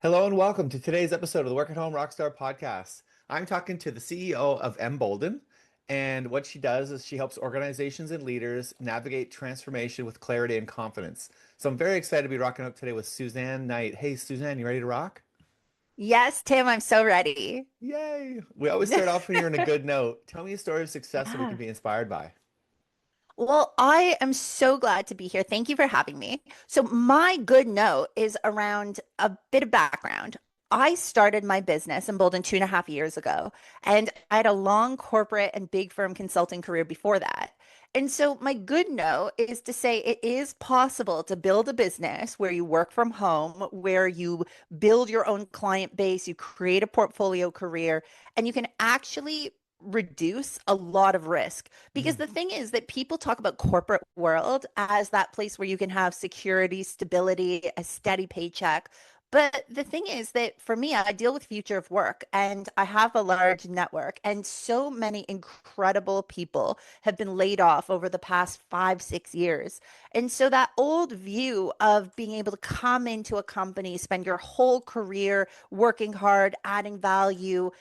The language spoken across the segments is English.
Hello and welcome to today's episode of the Work at Home Rockstar Podcast. I'm talking to the CEO of mBolden, and what she does is she helps organizations and leaders navigate transformation with clarity and confidence. So I'm very excited to be rocking up today with Suzanne Knight. Hey, Suzanne, you ready to rock? Yes, Tim, I'm so ready. Yay! We always start off here on a good note. Tell me a story of success that we can Yeah. be inspired by. Well, I am so glad to be here. Thank you for having me. So, my good note is around a bit of background. I started my business in Bolden 2.5 years ago, and I had a long corporate and big firm consulting career before that. And so, my good note is to say it is possible to build a business where you work from home, where you build your own client base, you create a portfolio career, and you can actually reduce a lot of risk. Because Mm, the thing is that people talk about corporate world as that place where you can have security, stability, a steady paycheck. But the thing is that for me, I deal with future of work and I have a large network, and so many incredible people have been laid off over the past 5, 6 years. And so that old view of being able to come into a company, spend your whole career working hard, adding value,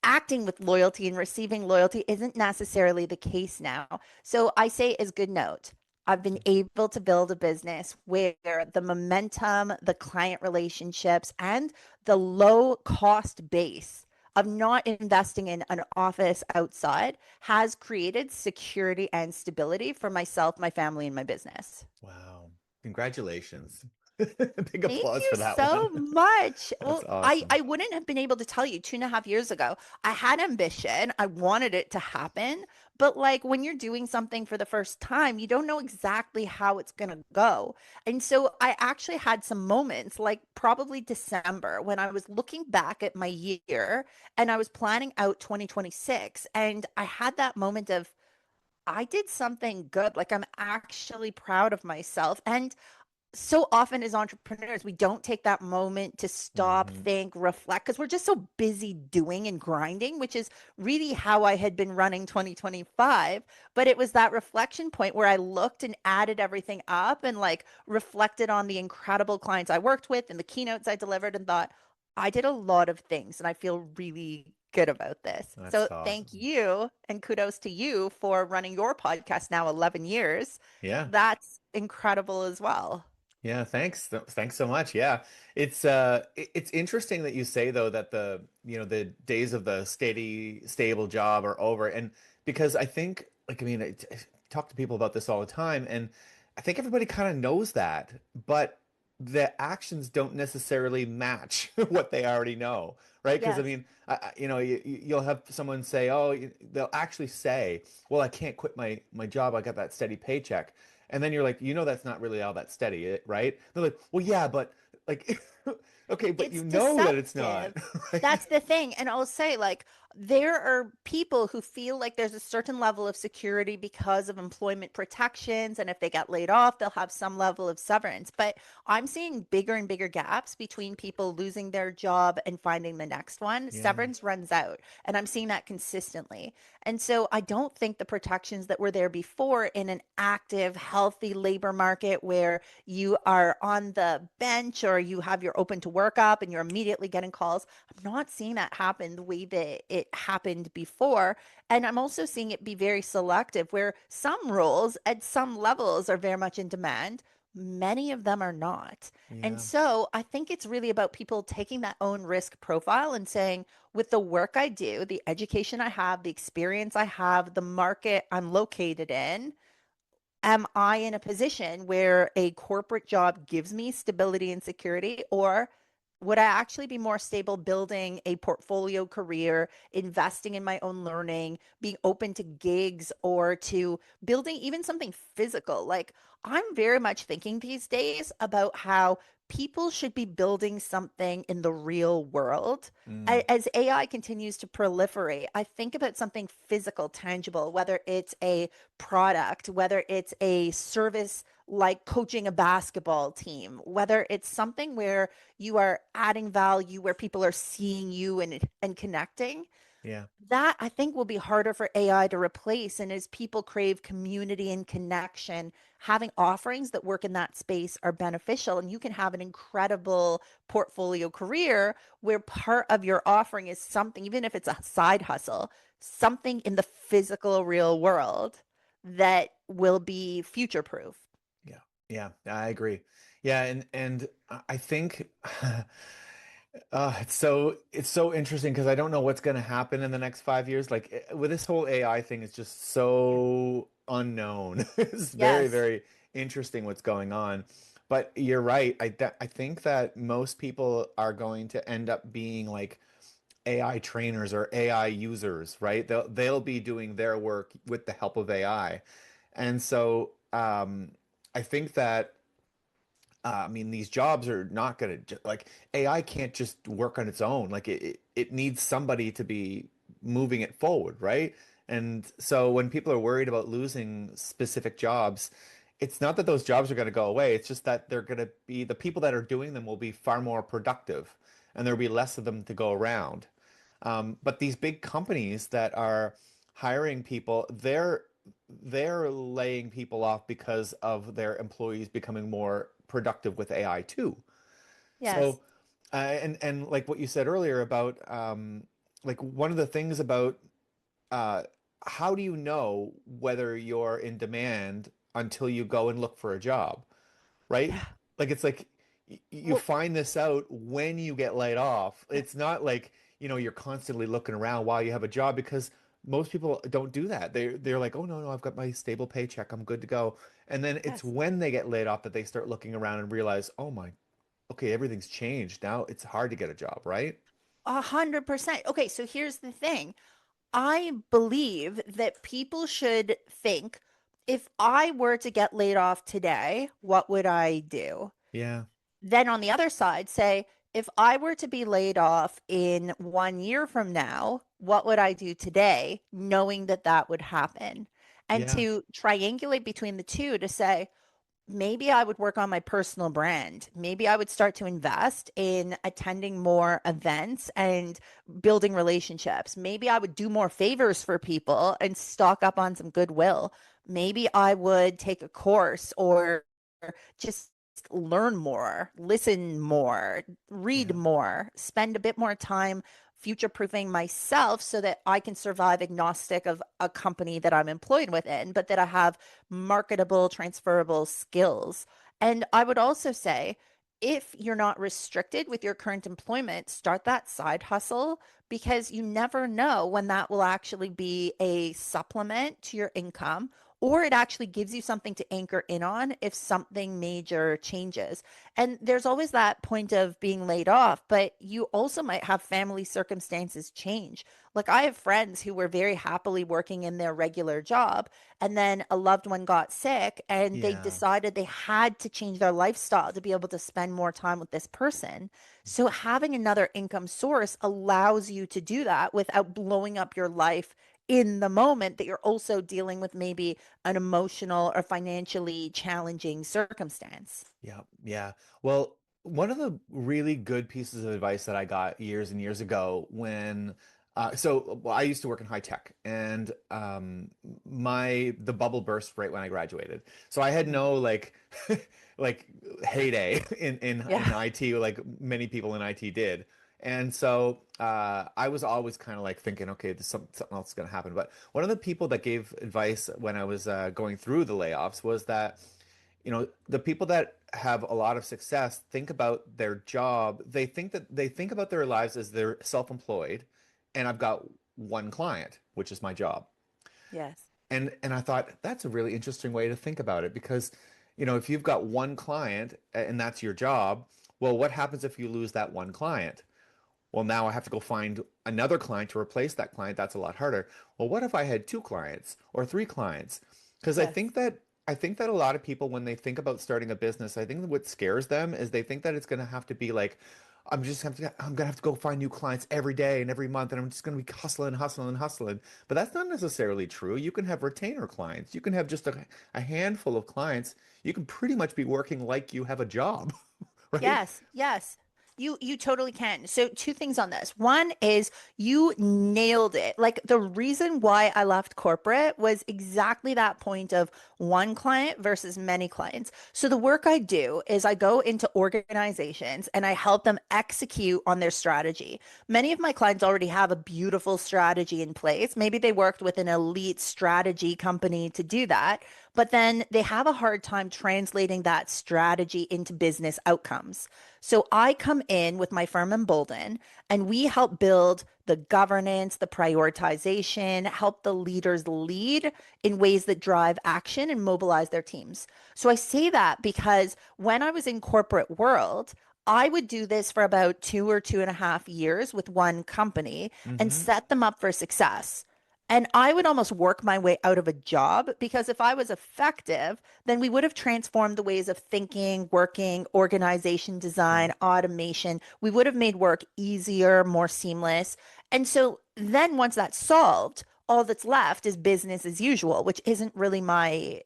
acting with loyalty and receiving loyalty isn't necessarily the case now. So I say as good note, I've been able to build a business where the momentum, the client relationships, and the low cost base of not investing in an office outside has created security and stability for myself, my family, and my business. wow. Congratulations. Big Thank applause you for that so one. much. That's Well, I, awesome. I wouldn't have been able to tell you 2.5 years ago. I had ambition. I wanted it to happen. But like when you're doing something for the first time, you don't know exactly how it's going to go. And so I actually had some moments, like probably December, when I was looking back at my year and I was planning out 2026. And I had that moment of, I did something good. Like I'm actually proud of myself. And so often as entrepreneurs, we don't take that moment to stop, Mhm. think, reflect, because we're just so busy doing and grinding, which is really how I had been running 2025. But it was that reflection point where I looked and added everything up and like reflected on the incredible clients I worked with and the keynotes I delivered and thought, I did a lot of things and I feel really good about this. That's So thank awesome. you and kudos to you for running your podcast now 11 years. Yeah. That's incredible as well. Yeah, thanks. Thanks so much. Yeah. It's interesting that you say though that the days of the steady stable job are over, and because I think I talk to people about this all the time, and I think everybody kind of knows that, but the actions don't necessarily match what they already know, right? Because Yes. you'll have someone say, "Oh, they'll actually say, well, I can't quit my job. I got that steady paycheck." And then you're like, that's not really all that steady, right? They're like, well, yeah, but like, okay, but It's you know that it's not, deceptive. right? That's the thing. And I'll say, like, there are people who feel like there's a certain level of security because of employment protections. And if they get laid off, they'll have some level of severance. But I'm seeing bigger and bigger gaps between people losing their job and finding the next one. Yeah. Severance runs out. And I'm seeing that consistently. And so I don't think the protections that were there before in an active, healthy labor market where you are on the bench or you have your open to work up and you're immediately getting calls. I'm not seeing that happen the way that it happened before. And I'm also seeing it be very selective where some roles at some levels are very much in demand. Many of them are not. And Yeah. so I think it's really about people taking that own risk profile and saying, with the work I do, the education I have, the experience I have, the market I'm located in, am I in a position where a corporate job gives me stability and security, or would I actually be more stable building a portfolio career, investing in my own learning, being open to gigs or to building even something physical? Like, I'm very much thinking these days about how people should be building something in the real world. Mm, As AI continues to proliferate, I think about something physical, tangible, whether it's a product, whether it's a service like coaching a basketball team, whether it's something where you are adding value, where people are seeing you and connecting. Yeah. That I think will be harder for AI to replace. And as people crave community and connection, having offerings that work in that space are beneficial. And you can have an incredible portfolio career where part of your offering is something, even if it's a side hustle, something in the physical real world that will be future proof. Yeah. Yeah, I agree. Yeah, and I think it's so interesting because I don't know what's going to happen in the next 5 years. Like with this whole AI thing, it's just Yeah. so unknown. It's very, Yes. very interesting what's going on. But you're right. I think that most people are going to end up being like AI trainers or AI users, right? They'll be doing their work with the help of AI. And so I think that I mean, these jobs are not going to like AI can't just work on its own. Like it needs somebody to be moving it forward, right? And so when people are worried about losing specific jobs, it's not that those jobs are going to go away. It's just that they're going to be the people that are doing them will be far more productive and there'll be less of them to go around. But these big companies that are hiring people, they're laying people off because of their employees becoming more productive with AI too. Yes. So, and like what you said earlier about like one of the things about uh, how do you know whether you're in demand until you go and look for a job? Right? Yeah. Like it's like you Well, find this out when you get laid off. It's not like, you're constantly looking around while you have a job because most people don't do that. They're like, "Oh no, I've got my stable paycheck. I'm good to go." And then it's yes. when they get laid off that they start looking around and realize, "Oh my, okay, everything's changed. Now it's hard to get a job, right?" 100%. Okay, so here's the thing. I believe that people should think, if I were to get laid off today, what would I do? Yeah. Then on the other side, say, if I were to be laid off in 1 year from now, what would I do today, knowing that that would happen? And Yeah. to triangulate between the two to say, maybe I would work on my personal brand. Maybe I would start to invest in attending more events and building relationships. Maybe I would do more favors for people and stock up on some goodwill. Maybe I would take a course or just learn more, listen more, read Yeah. more, spend a bit more time future proofing myself so that I can survive agnostic of a company that I'm employed within, but that I have marketable, transferable skills. And I would also say, if you're not restricted with your current employment, start that side hustle because you never know when that will actually be a supplement to your income, or it actually gives you something to anchor in on if something major changes. And there's always that point of being laid off, but you also might have family circumstances change. Like I have friends who were very happily working in their regular job, and then a loved one got sick, and they Yeah. decided they had to change their lifestyle to be able to spend more time with this person. So having another income source allows you to do that without blowing up your life in the moment that you're also dealing with maybe an emotional or financially challenging circumstance. Yeah, yeah. Well, one of the really good pieces of advice that I got years and years ago well, I used to work in high tech and the bubble burst right when I graduated. So I had Mm. no like like heyday in Yeah. IT like many people in IT did. And so I was always kind of like thinking, okay, something else is going to happen. But one of the people that gave advice when I was going through the layoffs was that the people that have a lot of success think about their job. They think about their lives as they're self-employed, and I've got one client, which is my job. Yes. And I thought that's a really interesting way to think about it because, if you've got one client and that's your job, well, what happens if you lose that one client? Well, now I have to go find another client to replace that client. That's a lot harder. Well, what if I had two clients or three clients? Because Yes. I think that a lot of people, when they think about starting a business, I think that what scares them is they think that it's going to have to be like, I'm gonna have to go find new clients every day and every month, and I'm just gonna be hustling, hustling, hustling. But that's not necessarily true. You can have retainer clients. You can have just a handful of clients. You can pretty much be working like you have a job, right? Yes. Yes. You totally can. So two things on this. One is you nailed it. Like the reason why I left corporate was exactly that point of one client versus many clients. So the work I do is I go into organizations and I help them execute on their strategy. Many of my clients already have a beautiful strategy in place. Maybe they worked with an elite strategy company to do that, but then they have a hard time translating that strategy into business outcomes. So I come in with my firm mBolden and we help build the governance, the prioritization, help the leaders lead in ways that drive action and mobilize their teams. So I say that because when I was in corporate world, I would do this for about 2 or 2.5 years with one company and Hmm. set them up for success. And I would almost work my way out of a job because if I was effective, then we would have transformed the ways of thinking, working, organization Yeah. design, automation. We would have made work easier, more seamless. And so then once that's solved, all that's left is business as usual, which isn't really my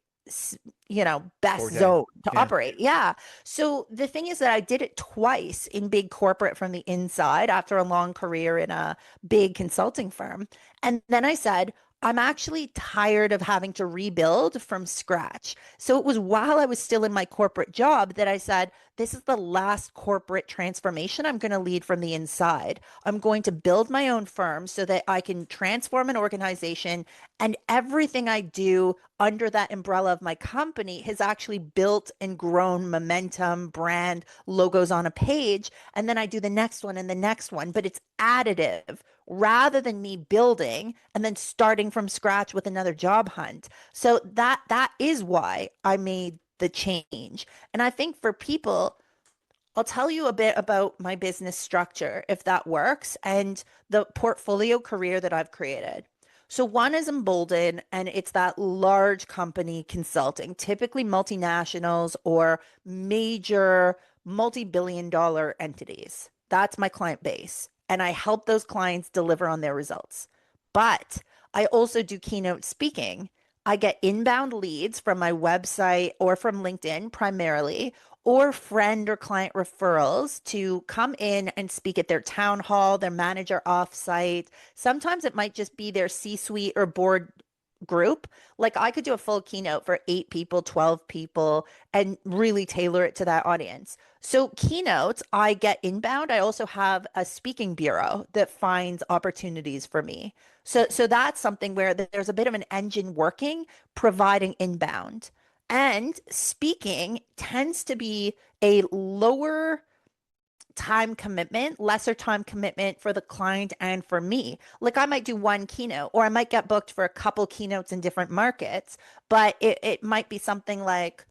best Forte. zone to Yeah. operate. Yeah. So the thing is that I did it twice in big corporate from the inside after a long career in a big consulting firm. And then I said, I'm actually tired of having to rebuild from scratch. So it was while I was still in my corporate job that I said, this is the last corporate transformation I'm going to lead from the inside. I'm going to build my own firm so that I can transform an organization. And everything I do under that umbrella of my company has actually built and grown momentum, brand, logos on a page. And then I do the next one and the next one, but it's additive rather than me building and then starting from scratch with another job hunt. So that is why I made the change. And I think for people, I'll tell you a bit about my business structure if that works and the portfolio career that I've created. So one is mBolden and it's that large company consulting, typically multinationals or major multi-billion dollar entities. That's my client base. And I help those clients deliver on their results. But I also do keynote speaking. I get inbound leads from my website or from LinkedIn primarily, or friend or client referrals to come in and speak at their town hall, their manager offsite. Sometimes it might just be their C-suite or board group. Like I could do a full keynote for 8 people, 12 people, and really tailor it to that audience. So keynotes, I get inbound. I also have a speaking bureau that finds opportunities for me. So that's something where there's a bit of an engine working, providing inbound. And speaking tends to be a lower time commitment, lesser time commitment for the client and for me. Like I might do one keynote or I might get booked for a couple keynotes in different markets, but it might be something like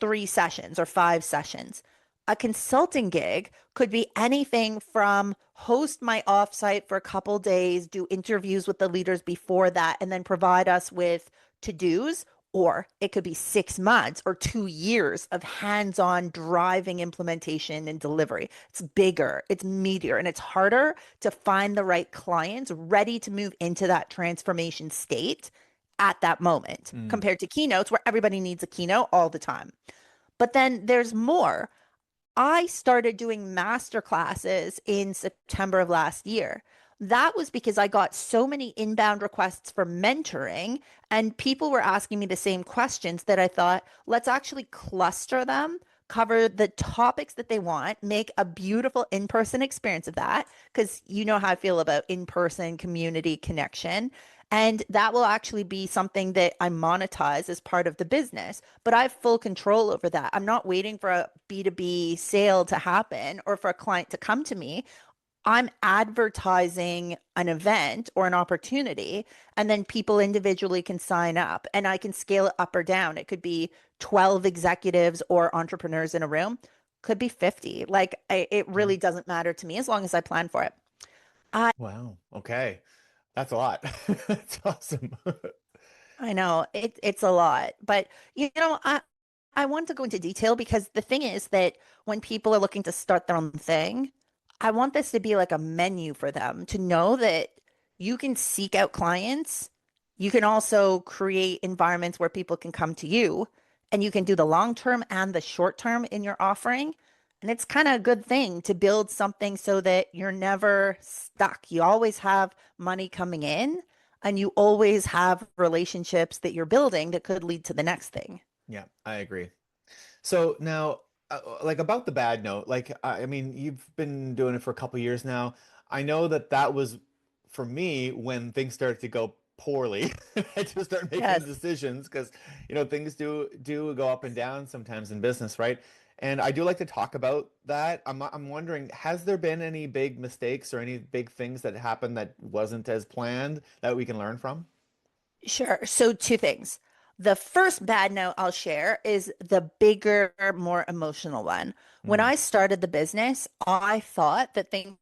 3 sessions or 5 sessions. A consulting gig could be anything from host my offsite for a couple days, do interviews with the leaders before that, and then provide us with to-dos, or it could be 6 months or 2 years of hands-on driving implementation and delivery. It's bigger, it's meatier, and it's harder to find the right clients ready to move into that transformation state at that moment Mm. compared to keynotes where everybody needs a keynote all the time. But then there's more. I started doing masterclasses in September of last year. That was because I got so many inbound requests for mentoring, and people were asking me the same questions that I thought, let's actually cluster them, cover the topics that they want, make a beautiful in person experience of that, because you know how I feel about in person community connection. And that will actually be something that I monetize as part of the business. But I have full control over that. I'm not waiting for a B2B sale to happen or for a client to come to me. I'm advertising an event or an opportunity, and then people individually can sign up and I can scale it up or down. It could be 12 executives or entrepreneurs in a room, could be 50. Like it Yeah. really doesn't matter to me as long as I plan for it. I Wow. Okay. That's a lot. That's awesome. I know it's a lot, but I want to go into detail because the thing is that when people are looking to start their own thing, I want this to be like a menu for them to know that you can seek out clients. You can also create environments where people can come to you and you can do the long term and the short term in your offering. And it's kind of a good thing to build something so that you're never stuck. You always have money coming in and you always have relationships that you're building that could lead to the next thing. Yeah, I agree. So now, like about the bad note, like I mean, you've been doing it for a couple years now. I know that that was for me when things started to go poorly. I had to start making Yes. decisions because things do go up and down sometimes in business, right? And I do like to talk about that. I'm wondering, has there been any big mistakes or any big things that happened that wasn't as planned that we can learn from? Sure. So, two things. The first bad note I'll share is the bigger, more emotional one. When Mm, I started the business, I thought that things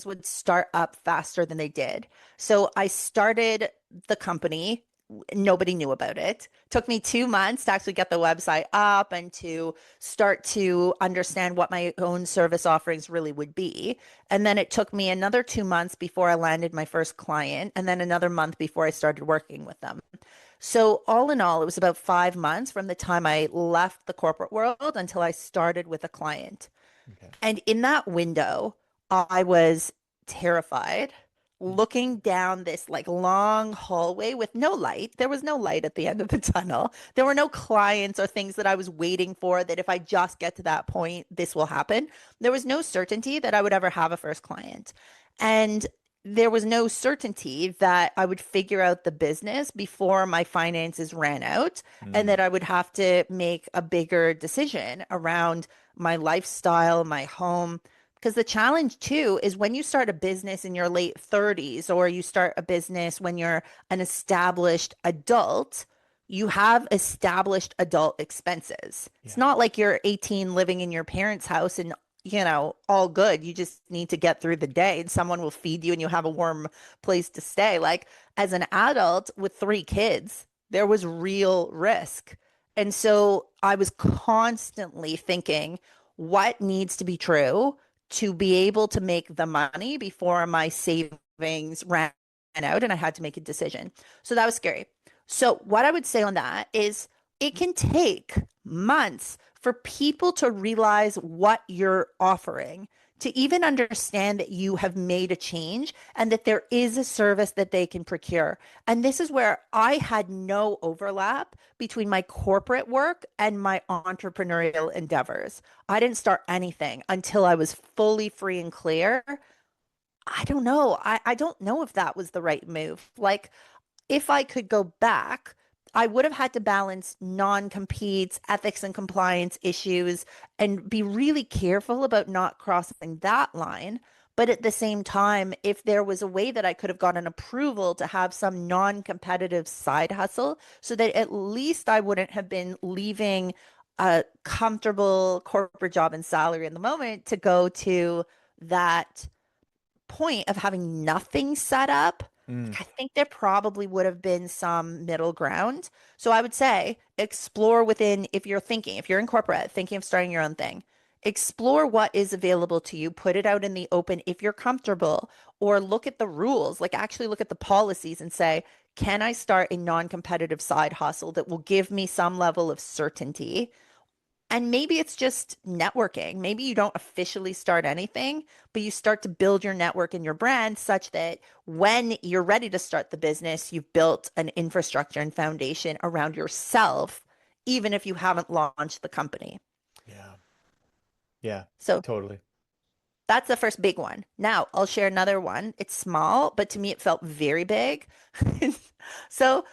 would start up faster than they did. So I started the company. Nobody knew about it. Took me 2 months to actually get the website up and to start to understand what my own service offerings really would be. And then it took me another 2 months before I landed my first client, and then another month before I started working with them. So, all in all, it was about 5 months from the time I left the corporate world until I started with a client. okay. And in that window, I was terrified looking down this like long hallway with no light. There was no light at the end of the tunnel. There were no clients or things that I was waiting for that if I just get to that point, this will happen. There was no certainty that I would ever have a first client. And there was no certainty that I would figure out the business before my finances ran out and Mm, that I would have to make a bigger decision around my lifestyle, my home. Because the challenge too is when you start a business in your late 30s or you start a business when you're an established adult, you have established adult expenses. It's yeah. not like you're 18 living in your parents' house and all good. You just need to get through the day and someone will feed you and you have a warm place to stay. Like as an adult with 3 kids, there was real risk. And so I was constantly thinking, what needs to be true to be able to make the money before my savings ran out and I had to make a decision. So that was scary. So, what I would say on that is it can take months for people to realize what you're offering, to even understand that you have made a change and that there is a service that they can procure. And this is where I had no overlap between my corporate work and my entrepreneurial endeavors. I didn't start anything until I was fully free and clear. I don't know. I don't know if that was the right move. Like, if I could go back, I would have had to balance non-competes, ethics and compliance issues, and be really careful about not crossing that line. But at the same time, if there was a way that I could have gotten approval to have some non-competitive side hustle so that at least I wouldn't have been leaving a comfortable corporate job and salary in the moment to go to that point of having nothing set up, Mm, I think there probably would have been some middle ground. So I would say explore within, if you're in corporate, thinking of starting your own thing, explore what is available to you, put it out in the open if you're comfortable, or look at the rules, like actually look at the policies and say, can I start a non-competitive side hustle that will give me some level of certainty? And maybe it's just networking. Maybe you don't officially start anything, but you start to build your network and your brand such that when you're ready to start the business, you've built an infrastructure and foundation around yourself, even if you haven't launched the company. yeah. Yeah. So Totally. that's the first big one. Now I'll share another one. It's small, but to me, it felt very big. So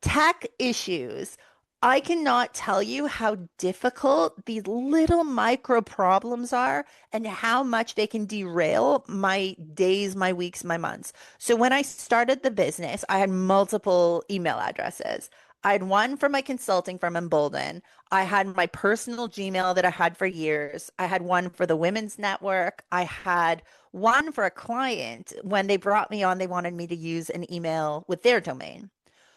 tech issues. I cannot tell you how difficult these little micro problems are and how much they can derail my days, my weeks, my months. So when I started the business, I had multiple email addresses. I had one for my consulting firm mBolden. I had my personal Gmail that I had for years. I had one for the Women's Network. I had one for a client. When they brought me on, they wanted me to use an email with their domain.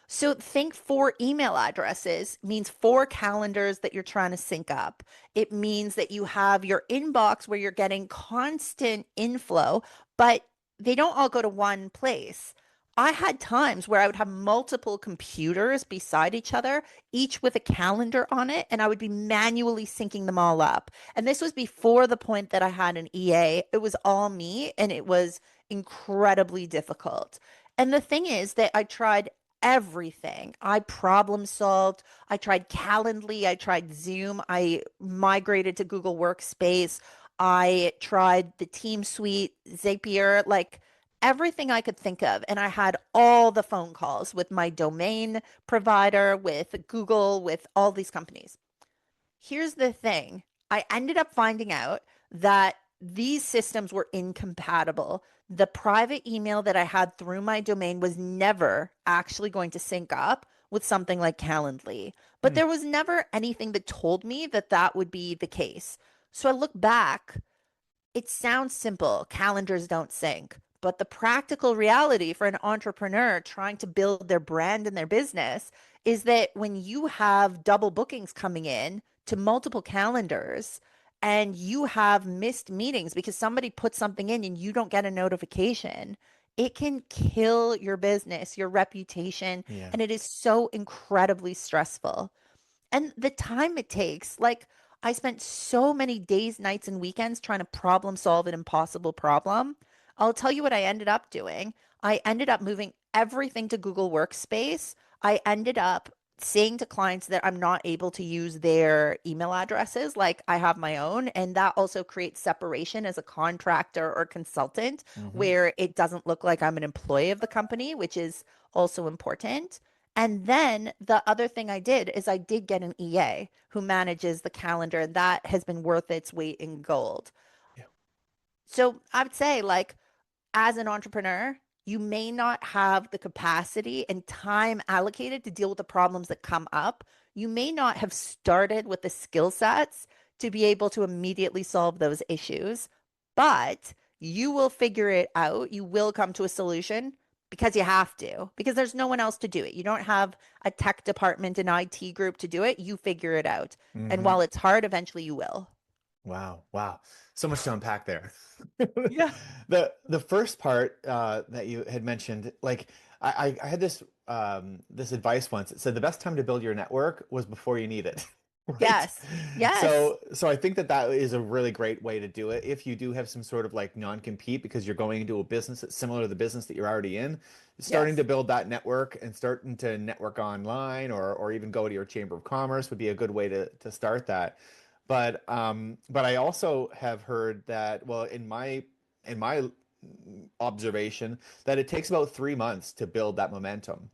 So think 4 email addresses means 4 calendars that you're trying to sync up. It means that you have your inbox where you're getting constant inflow, but they don't all go to one place. I had times where I would have multiple computers beside each other, each with a calendar on it, and I would be manually syncing them all up. And this was before the point that I had an EA. It was all me, and it was incredibly difficult. And the thing is that I tried everything. I problem solved. I tried Calendly. I tried Zoom. I migrated to Google Workspace. I tried the Team Suite, Zapier. Like, everything I could think of. And I had all the phone calls with my domain provider, with Google, with all these companies. Here's the thing, I ended up finding out that these systems were incompatible. The private email that I had through my domain was never actually going to sync up with something like Calendly. But Hmm. there was never anything that told me that that would be the case. So I look back, it sounds simple. Calendars don't sync. But the practical reality for an entrepreneur trying to build their brand and their business is that when you have double bookings coming in to multiple calendars and you have missed meetings because somebody put something in and you don't get a notification, it can kill your business, your reputation, Yeah. and it is so incredibly stressful. And the time it takes, like, I spent so many days, nights, and weekends trying to problem solve an impossible problem. I'll tell you what I ended up doing. I ended up moving everything to Google Workspace. I ended up saying to clients that I'm not able to use their email addresses, like I have my own. And that also creates separation as a contractor or consultant, Hmm. where it doesn't look like I'm an employee of the company, which is also important. And then the other thing I did is I did get an EA who manages the calendar, and that has been worth its weight in gold. Yeah. So I would say, like, as an entrepreneur, you may not have the capacity and time allocated to deal with the problems that come up. You may not have started with the skill sets to be able to immediately solve those issues, but you will figure it out. You will come to a solution because you have to, because there's no one else to do it. You don't have a tech department, an IT group to do it. You figure it out. And Hmm. while it's hard, eventually you will. Wow, wow. So much to unpack there. Yeah. The first part that you had mentioned, like I had this advice once. It said the best time to build your network was before you need it. Right? Yes. Yes. So I think that that is a really great way to do it. If you do have some sort of like non-compete because you're going into a business that's similar to the business that you're already in, starting to Yes. build that network and starting to network online or even go to your chamber of commerce would be a good way to start that. But I also have heard that, well, in my observation, that it takes about 3 months to build that momentum.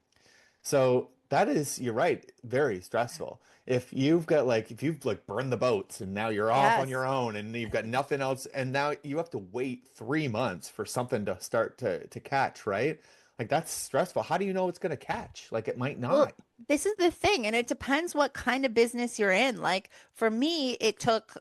So that is, you're right, very stressful. If you've like burned the boats and now you're off on Yes. your own and you've got nothing else, and now you have to wait 3 months for something to start to catch, right? Like that's stressful. How do you know it's gonna catch? Like it might Well, not. this is the thing, and it depends what kind of business you're in. Like, for me, it took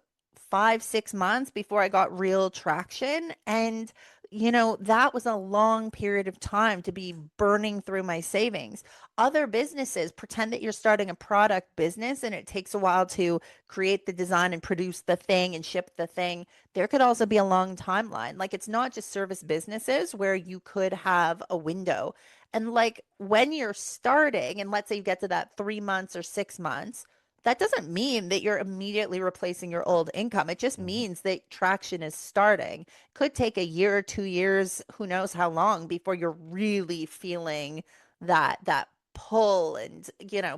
5, 6 months before I got real traction. And, that was a long period of time to be burning through my savings. Other businesses pretend that you're starting a product business and it takes a while to create the design and produce the thing and ship the thing. There could also be a long timeline. Like, it's not just service businesses where you could have a window. And like, when you're starting, and let's say you get to that 3 months or 6 months, that doesn't mean that you're immediately replacing your old income. It just Mhm. means that traction is starting. Could take a year or 2 years, who knows how long, before you're really feeling that pull and,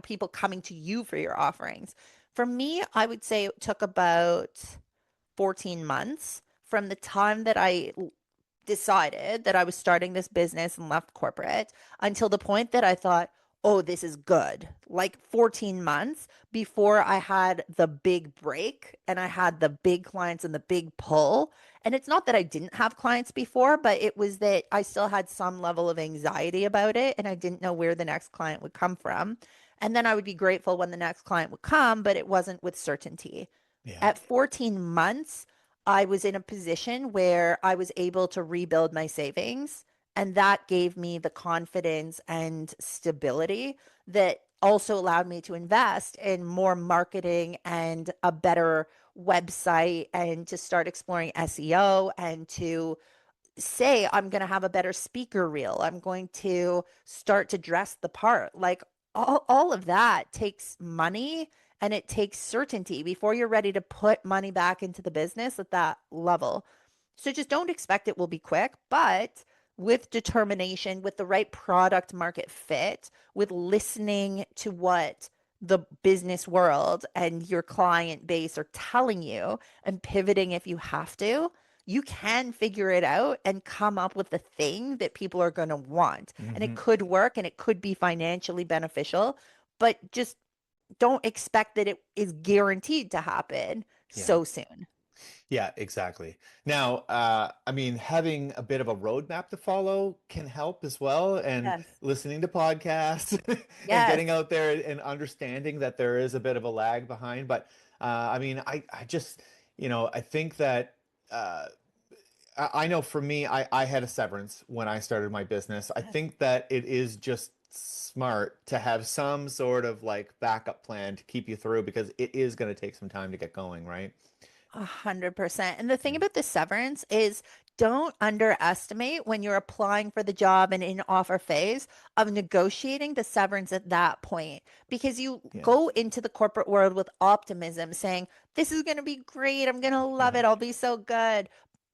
people coming to you for your offerings. For me, I would say it took about 14 months from the time that I decided that I was starting this business and left corporate until the point that I thought, oh, this is good. Like 14 months before I had the big break and I had the big clients and the big pull. And it's not that I didn't have clients before, but it was that I still had some level of anxiety about it and I didn't know where the next client would come from. And then I would be grateful when the next client would come, but it wasn't with certainty. Yeah. At 14 months, I was in a position where I was able to rebuild my savings. And that gave me the confidence and stability that also allowed me to invest in more marketing and a better website and to start exploring SEO and to say I'm going to have a better speaker reel. I'm going to start to dress the part. Like all of that takes money and it takes certainty before you're ready to put money back into the business at that level. So just don't expect it will be quick, but with determination, with the right product market fit, with listening to what the business world and your client base are telling you and pivoting if you have to, you can figure it out and come up with the thing that people are going to want. And it Hmm. could work and it could be financially beneficial, but just don't expect that it is guaranteed to happen Yeah. so soon. Yeah, exactly. Now, I mean, having a bit of a roadmap to follow can help as well, and Yes. listening to podcasts and Yes. getting out there and understanding that there is a bit of a lag behind. But I mean, I just, I think that I know for me, I had a severance when I started my business. I Yes. think that it is just smart to have some sort of like backup plan to keep you through because it is going to take some time to get going, right? 100%. And the thing about the severance is don't underestimate when you're applying for the job and in offer phase of negotiating the severance at that point because you Yeah. go into the corporate world with optimism saying, this is going to be great. I'm going to love Yeah. it. I'll be so good.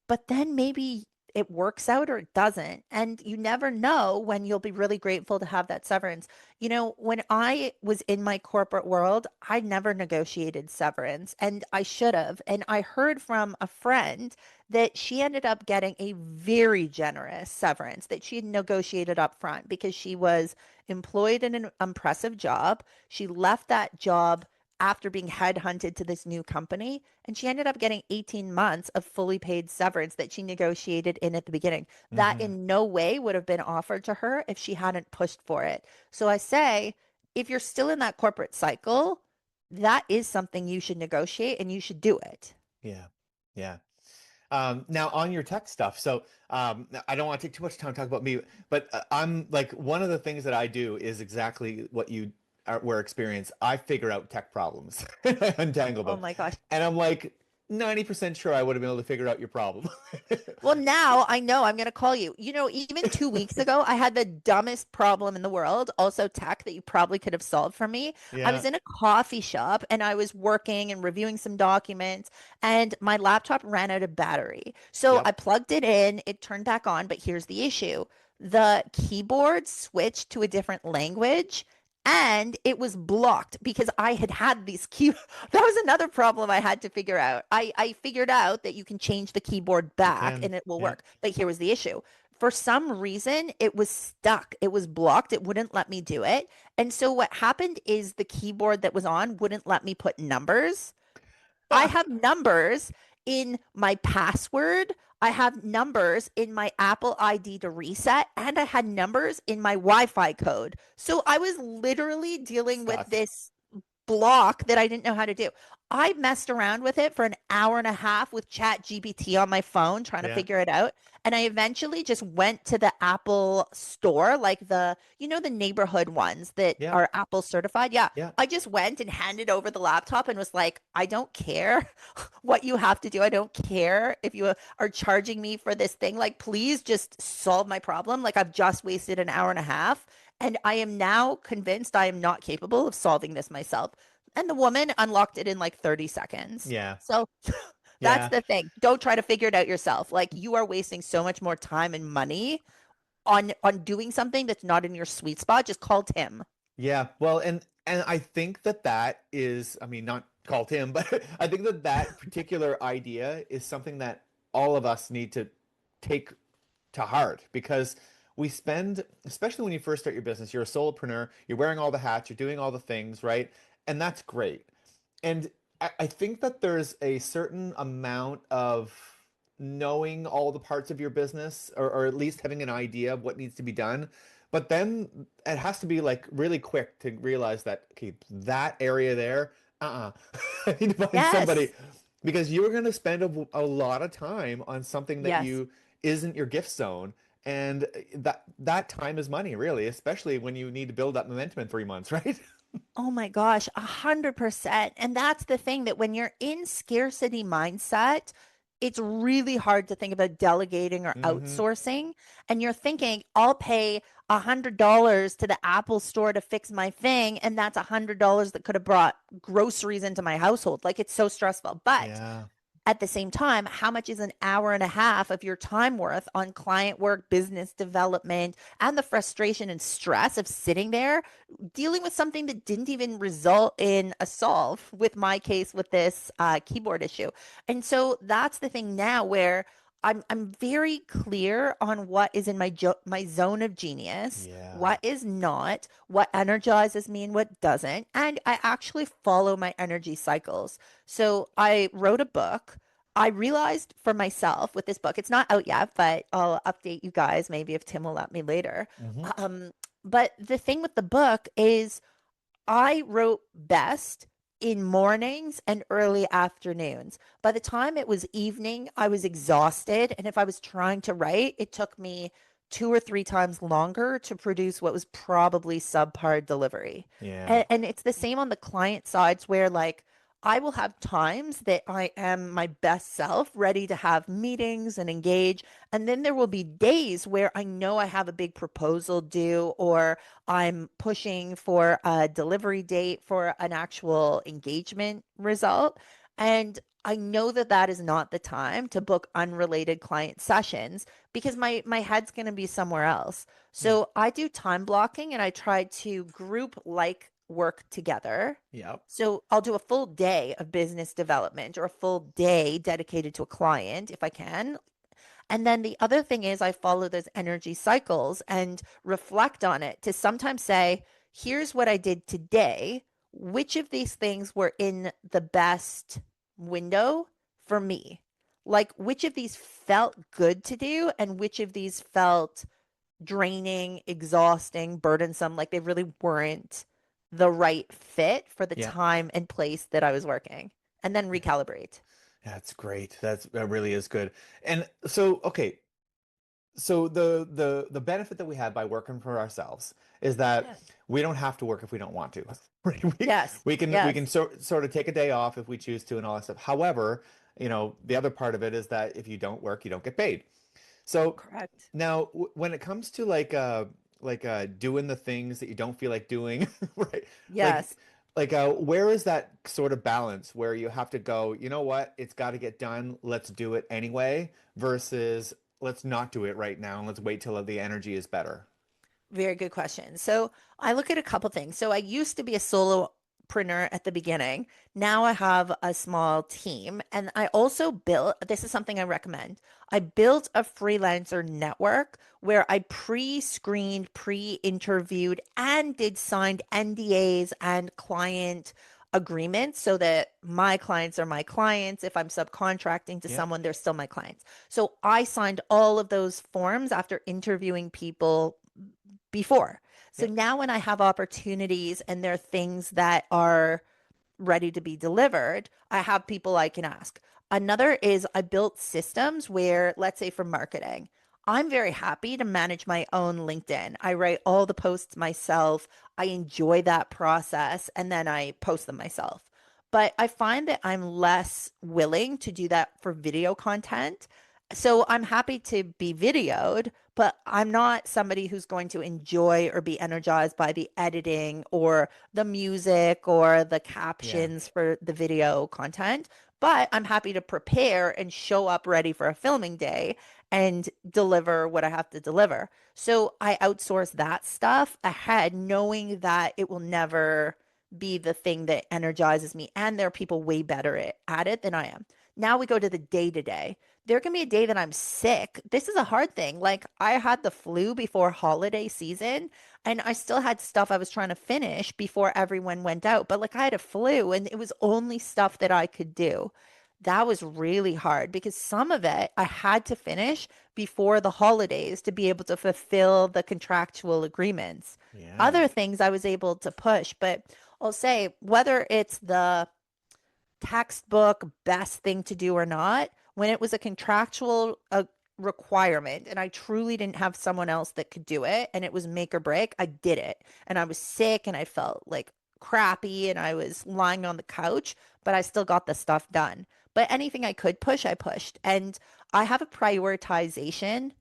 But then maybe it works out or it doesn't. And you never know when you'll be really grateful to have that severance. When I was in my corporate world, I never negotiated severance and I should have. And I heard from a friend that she ended up getting a very generous severance that she had negotiated up front because she was employed in an impressive job. She left that job after being headhunted to this new company. And she ended up getting 18 months of fully paid severance that she negotiated in at the beginning. That Hmm. in no way would have been offered to her if she hadn't pushed for it. So I say, if you're still in that corporate cycle, that is something you should negotiate and you should do it. Yeah. Yeah. Now on your tech stuff, so I don't want to take too much time to talk about me, but I'm like one of the things that I do is exactly what you were experienced. I figure out tech problems, I untangle Oh them, my gosh. and I'm like 90% sure I would have been able to figure out your problem. Well, now I know I'm going to call you. Even 2 weeks ago, I had the dumbest problem in the world, also tech that you probably could have solved for me. I Yeah. was in a coffee shop and I was working and reviewing some documents, and my laptop ran out of battery. So I Yep. plugged it in, it turned back on, but here's the issue. The keyboard switched to a different language and it was blocked because I had these key. That was another problem I had to figure out. I figured out that you can change the keyboard You back can. and it will Yeah. work. But here was the issue. For some reason, it was stuck. It was blocked. It wouldn't let me do it. And so what happened is the keyboard that was on wouldn't let me put numbers. I Ah, have numbers in my password. I have numbers in my Apple ID to reset, and I had numbers in my Wi Fi code. So I was literally dealing with stuck. this block that I didn't know how to do. I messed around with it for an hour and a half with Chat GPT on my phone trying to Yeah. figure it out. And I eventually just went to the Apple store, like the neighborhood ones that Yeah. are Apple certified. Yeah. Yeah. I just went and handed over the laptop and was like, I don't care what you have to do. I don't care if you are charging me for this thing. Like, please just solve my problem. Like, I've just wasted an hour and a half. And I am now convinced I am not capable of solving this myself. And the woman unlocked it in like 30 seconds. Yeah. So that's Yeah. the thing. Don't try to figure it out yourself. Like you are wasting so much more time and money on doing something that's not in your sweet spot. Just call Tim. Yeah, well, and I think that that is, I mean, not called him, but I think that that particular idea is something that all of us need to take to heart because we spend, especially when you first start your business, you're a solopreneur, you're wearing all the hats, you're doing all the things, right? And that's great. And I think that there's a certain amount of knowing all the parts of your business or at least having an idea of what needs to be done. But then it has to be like really quick to realize that, okay, that area there, I need to find somebody Yes. because you're going to spend a lot of time on something that Yes. you isn't your gift zone. And that time is money, really, especially when you need to build that momentum in 3 months, right? Oh my gosh, 100%. And that's the thing that when you're in scarcity mindset, it's really hard to think about delegating or Mm-hmm. outsourcing. And you're thinking, I'll pay $100 to the Apple store to fix my thing. And that's $100 that could have brought groceries into my household. Like it's so stressful. But Yeah. at the same time, how much is an hour and a half of your time worth on client work, business development, and the frustration and stress of sitting there dealing with something that didn't even result in a solve with my case with this keyboard issue? And so that's the thing now where I'm very clear on what is in my zone of genius, Yeah. what is not, what energizes me and what doesn't, and I actually follow my energy cycles. So I wrote a book. I realized for myself with this book, it's not out yet, but I'll update you guys maybe if Tim will let me later. Mm-hmm. But the thing with the book is I wrote best in mornings and early afternoons. By the time it was evening, I was exhausted. And if I was trying to write, it took me 2 or 3 times longer to produce what was probably subpar delivery. Yeah. And it's the same on the client sides where, like, I will have times that I am my best self, ready to have meetings and engage. And then there will be days where I know I have a big proposal due, or I'm pushing for a delivery date for an actual engagement result. And I know that that is not the time to book unrelated client sessions because my head's going to be somewhere else. Yeah. So I do time blocking and I try to group like work together. Yep. So I'll do a full day of business development or a full day dedicated to a client if I can. And then the other thing is I follow those energy cycles and reflect on it to sometimes say, here's what I did today. Which of these things were in the best window for me? Like, which of these felt good to do and which of these felt draining, exhausting, burdensome, like they really weren't the right fit for the Yeah. time and place that I was working, and then recalibrate. That's great. That really is good. And so, okay, so the benefit that we have by working for ourselves is that Yeah. we don't have to work if we don't want to. Right? Yes. We can Yes. sort of take a day off if we choose to and all that stuff. However, the other part of it is that if you don't work, you don't get paid. So Correct. now when it comes to like doing the things that you don't feel like doing, right? Like Yes. where is that sort of balance where you have to go, you know what, it's got to get done, let's do it anyway, versus let's not do it right now and let's wait till the energy is better. Very good question. So I look at a couple things. So I used to be a solopreneur at the beginning. Now I have a small team. And I also built, this is something I recommend. I built a freelancer network where I pre-screened, pre-interviewed, and did signed NDAs and client agreements so that my clients are my clients. If I'm subcontracting to Yeah. someone, they're still my clients. So I signed all of those forms after interviewing people before. So Yeah. now when I have opportunities and there are things that are ready to be delivered, I have people I can ask. Another is I built systems where, let's say for marketing, I'm very happy to manage my own LinkedIn. I write all the posts myself. I enjoy that process and then I post them myself. But I find that I'm less willing to do that for video content. So I'm happy to be videoed, but I'm not somebody who's going to enjoy or be energized by the editing or the music or the Yeah. captions for the video content. But I'm happy to prepare and show up ready for a filming day and deliver what I have to deliver. So I outsource that stuff ahead, knowing that it will never be the thing that energizes me. And there are people way better at it than I am. Now we go to the day to day. There can be a day that I'm sick. This is a hard thing. Like I had the flu before holiday season and I still had stuff I was trying to finish before everyone went out. But like I had a flu and it was only stuff that I could do. That was really hard because some of it I had to finish before the holidays to be able to fulfill the contractual agreements. Yeah. Other things I was able to push, but I'll say whether it's the textbook best thing to do or not, when it was a contractual requirement and I truly didn't have someone else that could do it and it was make or break, I did it. And I was sick and I felt like crappy and I was lying on the couch, but I still got the stuff done. but anything I could push, I pushed. And I have a prioritization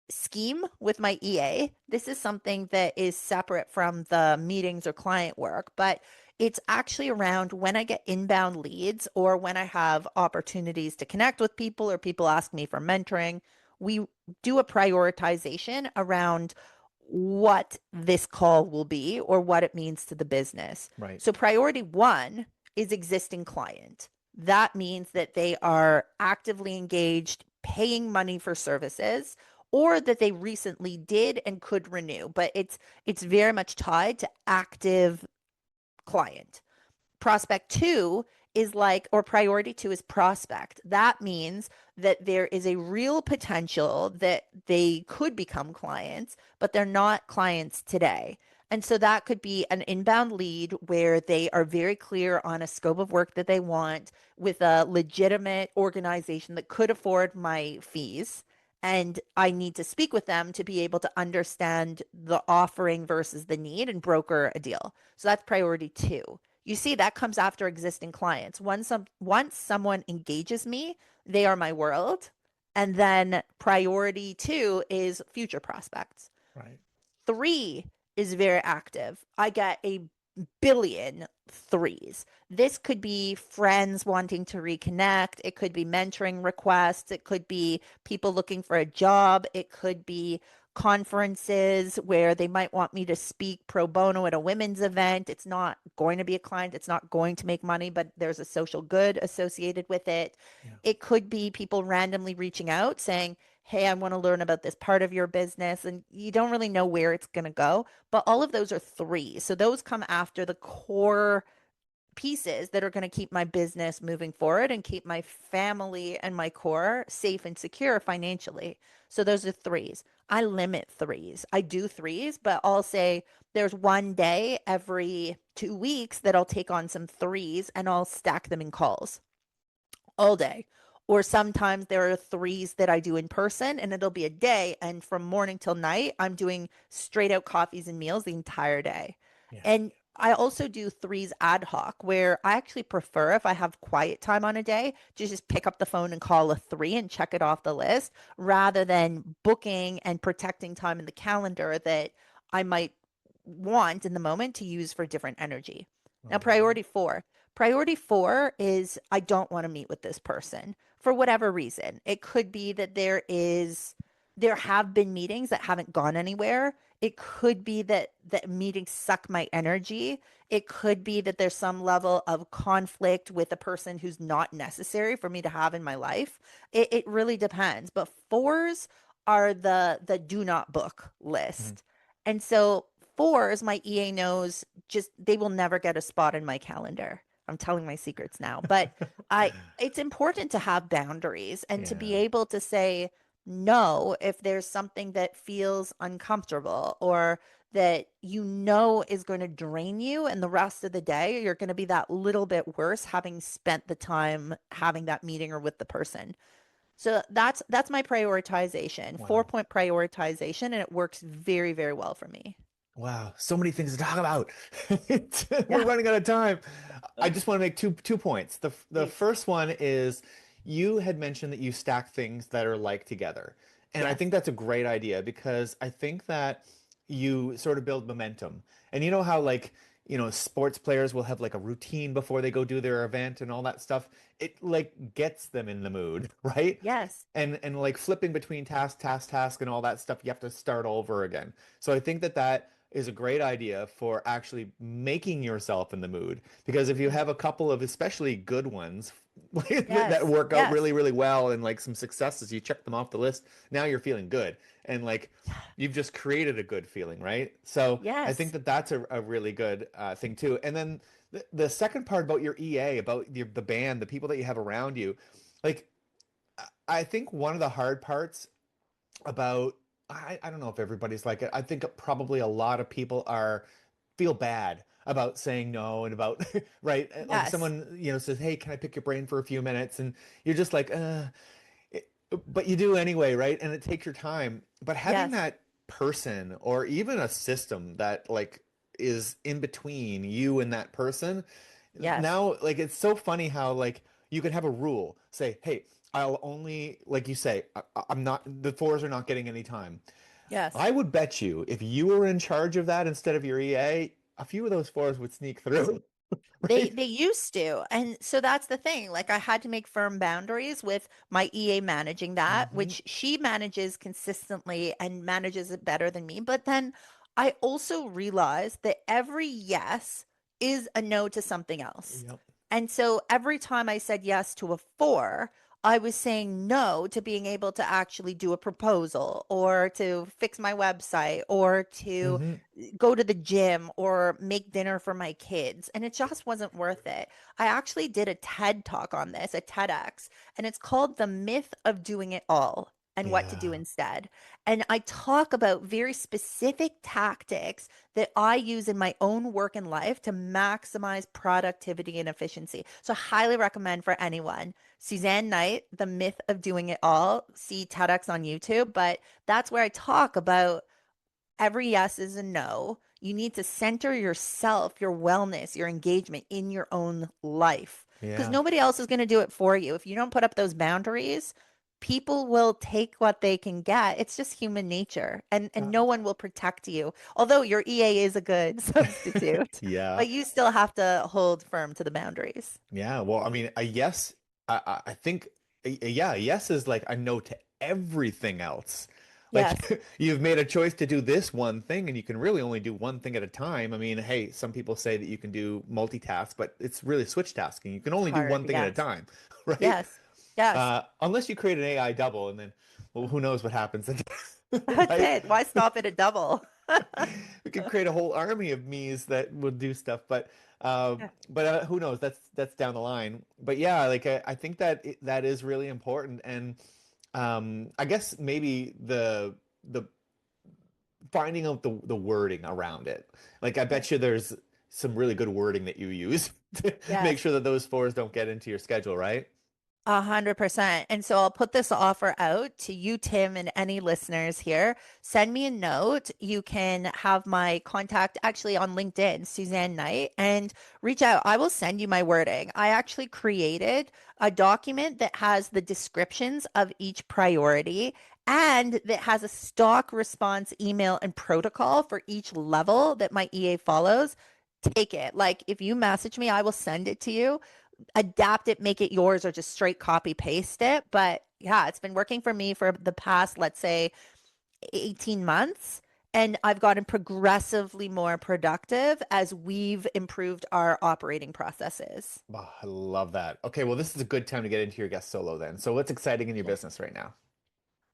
scheme with my EA. This is something that is separate from the meetings or client work, but it's actually around when I get inbound leads or when I have opportunities to connect with people or people ask me for mentoring. We do a prioritization around what this call will be or what it means to the business. Right. So, priority one is existing client. That means that they are actively engaged, paying money for services, or that they recently did and could renew, but it's very much tied to active client. Prospect two is like, or priority two is prospect. That means that there is a real potential that they could become clients, but they're not clients today. And so that could be an inbound lead where they are very clear on a scope of work that they want with a legitimate organization that could afford my fees. And I need to speak with them to be able to understand the offering versus the need and broker a deal. So that's priority two. You see, that comes after existing clients. Once someone engages me, they are my world. And then priority two is future prospects. Right. Three is very active. I get a billion threes. This could be friends wanting to reconnect. It could be mentoring requests. It could be people looking for a job. It could be conferences where they might want me to speak pro bono at a women's event. It's not going to be a client. It's not going to make money, but there's a social good associated with it. Yeah. It could be people randomly reaching out saying, hey, I want to learn about this part of your business. And you don't really know where it's going to go. But all of those are three. So those come after the core pieces that are going to keep my business moving forward and keep my family and my core safe and secure financially. So those are threes. I limit threes. I do threes, but I'll say there's one day every 2 weeks that I'll take on some threes and I'll stack them in calls all day. Or sometimes there are threes that I do in person and it'll be a day. And from morning till night, I'm doing straight out coffees and meals the entire day. Yeah. And I also do threes ad hoc where I actually prefer if I have quiet time on a day to just pick up the phone and call a three and check it off the list rather than booking and protecting time in the calendar that I might want in the moment to use for different energy. Now, Oh, priority four is I don't want to meet with this person for whatever reason. It could be that there have been meetings that haven't gone anywhere. It could be that meetings suck my energy. It could be that there's some level of conflict with a person who's not necessary for me to have in my life. It really depends. But fours are the do not book mhm. list. And so fours, my EA knows just they will never get a spot in my calendar. I'm telling my secrets now, but I it's important to have boundaries and to be Yeah. able to say no if there's something that feels uncomfortable or that you know is going to drain you and the rest of the day you're going to be that little bit worse having spent the time having that meeting or with the person. So that's my prioritization, Wow. 4 point prioritization, and it works very, very well for me. Wow. So many things to talk about. We're Yeah. running out of time. I just want to make two points. The Please. first one is you had mentioned that you stack things that are like together. And I Yes. think that's a great idea because I think that you sort of build momentum. And you know how like, sports players will have like a routine before they go do their event and all that stuff. It like gets them in the mood, right? Yes. And like flipping between task and all that stuff, you have to start over again. So I think that is a great idea for actually making yourself in the mood. Because if you have a couple of especially good ones that Yes. work out Yes. really, really well and like some successes, you check them off the list, now you're feeling good. And like you've just created a good feeling, right? So I think Yes. that that's a really good thing too. And then the second part about your EA, about the band, the people that you have around you, like I think one of the hard parts about I don't know if everybody's like it. I think probably a lot of people feel bad about saying no and about right like Yes. someone says, hey, can I pick your brain for a few minutes, and you're just like it- but you do anyway, right? And it takes your time, but having Yes. that person or even a system that like is in between you and that person, Yes. now like it's so funny how like you can have a rule. Say, hey, I'll only, like you say, I'm not, the fours are not getting any time. Yes. I would bet you if you were in charge of that instead of your EA, a few of those fours would sneak through, They right? they used to. And so that's the thing. Like I had to make firm boundaries with my EA managing that, Hmm. which she manages consistently and manages it better than me. But then I also realized that every yes is a no to something else. Yep. And so every time I said yes to a four, I was saying no to being able to actually do a proposal or to fix my website or to Hmm. go to the gym or make dinner for my kids. And it just wasn't worth it. I actually did a TED talk on this, a TEDx, and it's called The Myth of Doing It All and What to Do Yeah. Instead. And I talk about very specific tactics that I use in my own work and life to maximize productivity and efficiency. So I highly recommend for anyone. Suzanne Knight, The Myth of Doing It All. See TEDx on YouTube, but that's where I talk about every yes is a no. You need to center yourself, your wellness, your engagement in your own life because Yeah. nobody else is going to do it for you. If you don't put up those boundaries, people will take what they can get. It's just human nature, and no one will protect you. Although your EA is a good substitute, Yeah. but you still have to hold firm to the boundaries. Yeah. Well, I mean, a yes, I think, yeah, a yes is like a no to everything else. Yes, Like you've made a choice to do this one thing and you can really only do one thing at a time. I mean, hey, some people say that you can do multitask, but it's really switch tasking. You can it's only do hard. one thing at a Yes, time, right? yes, yes. Unless you create an AI double and then, well, who knows what happens, That's right? it. Why stop at a double? We could create a whole army of me's that would do stuff, Yeah. who knows? That's down the line. But yeah, like I think that that is really important, and I guess maybe the finding out the wording around it. Like I bet you there's some really good wording that you use to make Yes. sure that those fours don't get into your schedule, right? 100%. And so I'll put this offer out to you, Tim, and any listeners here. Send me a note. You can have my contact actually on LinkedIn, Suzanne Knight, and reach out. I will send you my wording. I actually created a document that has the descriptions of each priority and that has a stock response email and protocol for each level that my EA follows. Take it. Like if you message me, I will send it to you, adapt it, make it yours, or just straight copy paste it. But yeah, it's been working for me for the past, let's say, 18 months. And I've gotten progressively more productive as we've improved our operating processes. Oh, I love that. Okay, well, this is a good time to get into your guest solo then. So what's exciting in your Yeah. business right now?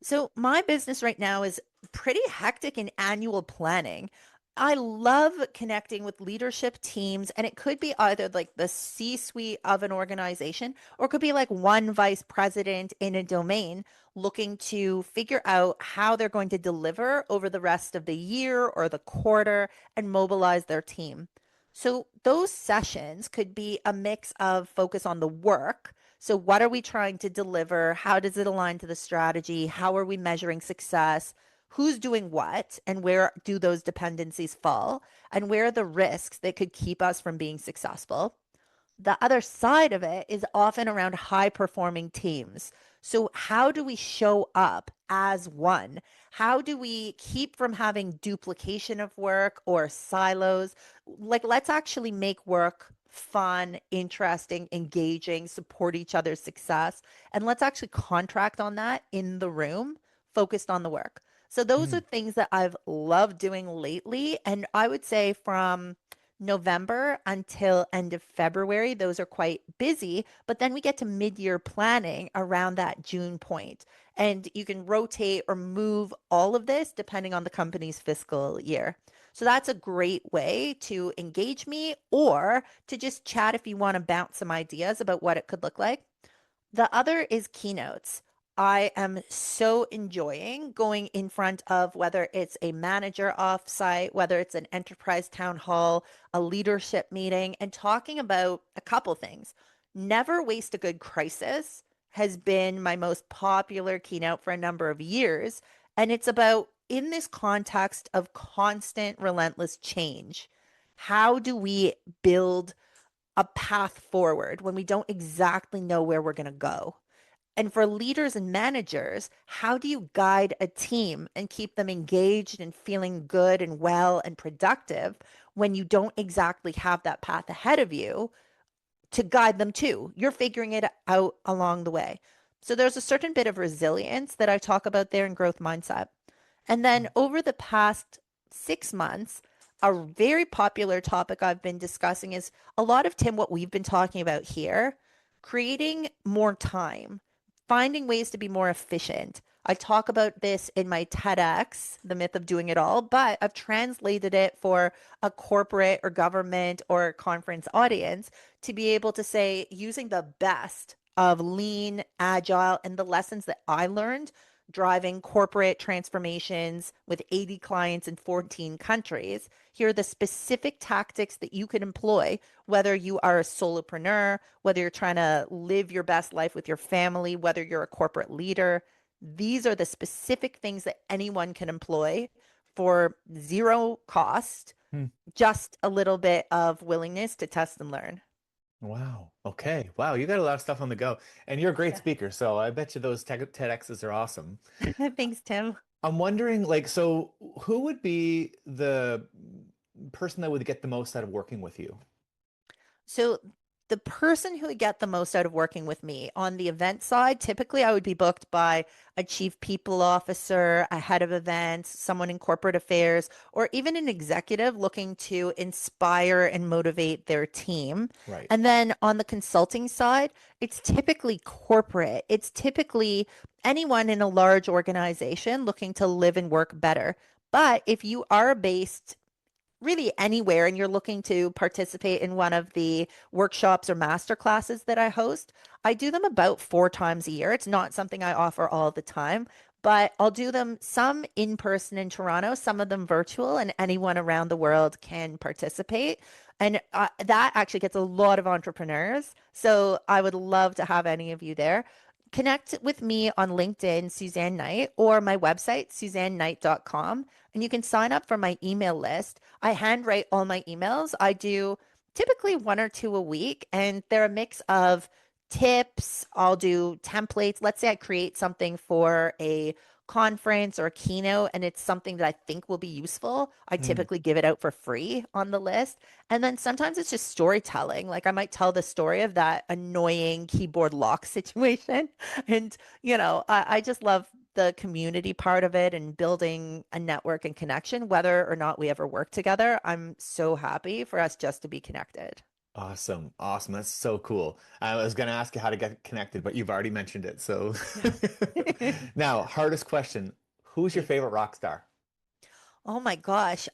So my business right now is pretty hectic in annual planning. I love connecting with leadership teams, and it could be either like the C-suite of an organization, or it could be like one vice president in a domain looking to figure out how they're going to deliver over the rest of the year or the quarter and mobilize their team. So those sessions could be a mix of focus on the work. So, what are we trying to deliver? How does it align to the strategy? How are we measuring success? Who's doing what? And where do those dependencies fall? And where are the risks that could keep us from being successful? The other side of it is often around high performing teams. So, how do we show up as one? How do we keep from having duplication of work or silos? Like, let's actually make work fun, interesting, engaging, support each other's success. And let's actually contract on that in the room, focused on the work. So, those are Mm. things that I've loved doing lately. And I would say from November until end of February, those are quite busy, but then we get to mid-year planning around that June point. And you can rotate or move all of this depending on the company's fiscal year. So that's a great way to engage me or to just chat if you want to bounce some ideas about what it could look like. The other is keynotes. I am so enjoying going in front of whether it's a manager offsite, whether it's an enterprise town hall, a leadership meeting, and talking about a couple things. Never Waste a Good Crisis has been my most popular keynote for a number of years. And it's about, in this context of constant, relentless change, how do we build a path forward when we don't exactly know where we're going to go. And for leaders and managers, how do you guide a team and keep them engaged and feeling good and well and productive when you don't exactly have that path ahead of you to guide them to? You're figuring it out along the way. So there's a certain bit of resilience that I talk about there in growth mindset. And then over the past 6 months, a very popular topic I've been discussing is a lot of, Tim, what we've been talking about here, creating more time, finding ways to be more efficient. I talk about this in my TEDx, The Myth of Doing It All, but I've translated it for a corporate or government or conference audience to be able to say, using the best of lean, agile, and the lessons that I learned driving corporate transformations with 80 clients in 14 countries. Here are the specific tactics that you can employ, whether you are a solopreneur, whether you're trying to live your best life with your family, whether you're a corporate leader. These are the specific things that anyone can employ for zero cost, Hmm. just a little bit of willingness to test and learn. Wow. Okay. Wow. You got a lot of stuff on the go, and you're a great Yeah. speaker. So I bet you those TEDx's are awesome. Thanks, Tim. I'm wondering, like, so who would be the person that would get the most out of working with you? So the person who would get the most out of working with me on the event side, typically I would be booked by a chief people officer, a head of events, someone in corporate affairs, or even an executive looking to inspire and motivate their team. Right. And then on the consulting side, it's typically corporate. It's typically anyone in a large organization looking to live and work better. But if you are based really anywhere and you're looking to participate in one of the workshops or master classes that I host, I do them about 4 times a year. It's not something I offer all the time, but I'll do them some in person in Toronto, some of them virtual, and anyone around the world can participate. And that actually gets a lot of entrepreneurs. So I would love to have any of you there. Connect with me on LinkedIn, Suzanne Knight, or my website, suzanneknight.com, and you can sign up for my email list. I handwrite all my emails. I do typically 1 or 2 a week, and they're a mix of tips. I'll do templates. Let's say I create something for a conference or a keynote, and it's something that I think will be useful. I Hmm. typically give it out for free on the list. And then sometimes it's just storytelling. Like I might tell the story of that annoying keyboard lock situation. And, I just love the community part of it and building a network and connection, whether or not we ever work together. I'm so happy for us just to be connected. Awesome. Awesome. That's so cool. I was going to ask you how to get connected, but you've already mentioned it. So Yeah. now, hardest question. Who's your Please. favorite rock star? Oh my gosh.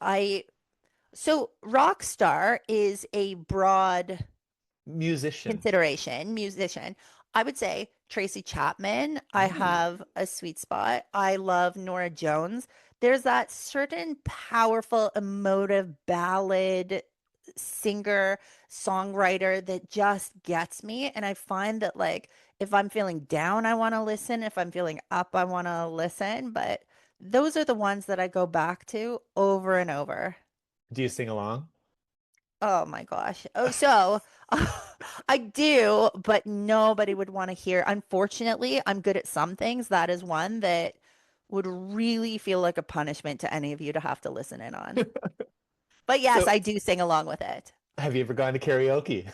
So Rockstar is a broad Musician. consideration, musician. I would say Tracy Chapman. I Ooh. have a sweet spot. I love Nora Jones. There's that certain powerful, emotive ballad singer, songwriter that just gets me. And I find that, like, if I'm feeling down, I want to listen. If I'm feeling up, I want to listen. But those are the ones that I go back to over and over. Do you sing along? Oh my gosh. Oh, so I do, but nobody would want to hear. Unfortunately, I'm good at some things. That is one that would really feel like a punishment to any of you to have to listen in on. But yes, So, I do sing along with it. have you ever gone to karaoke?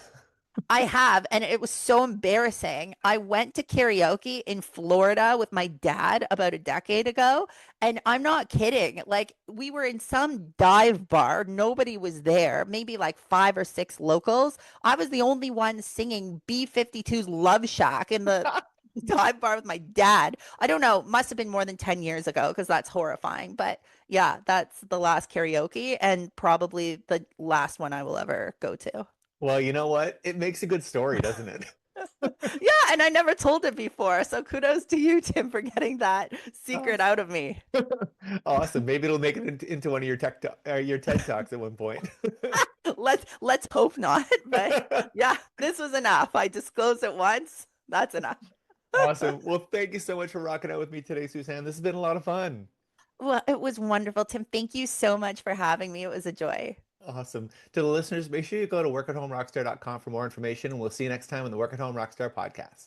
I have, and it was so embarrassing. I went to karaoke in Florida with my dad about a decade ago, and I'm not kidding. Like, we were in some dive bar, nobody was there, maybe like 5 or 6 locals. I was the only one singing B-52's Love Shack in the dive bar with my dad. I don't know, must have been more than 10 years ago because that's horrifying. But yeah, that's the last karaoke and probably the last one I will ever go to. Well, you know what? It makes a good story, doesn't it? Yeah, and I never told it before. So kudos to you, Tim, for getting that secret Awesome. out of me. Awesome. Maybe it'll make it into one of your your TED Talks at one point. Let's hope not. But yeah, this was enough. I disclosed it once. That's enough. Awesome. Well, thank you so much for rocking out with me today, Suzanne. This has been a lot of fun. Well, it was wonderful, Tim. Thank you so much for having me. It was a joy. Awesome. To the listeners, make sure you go to workathomerockstar.com for more information, and we'll see you next time on the Work at Home Rockstar podcast.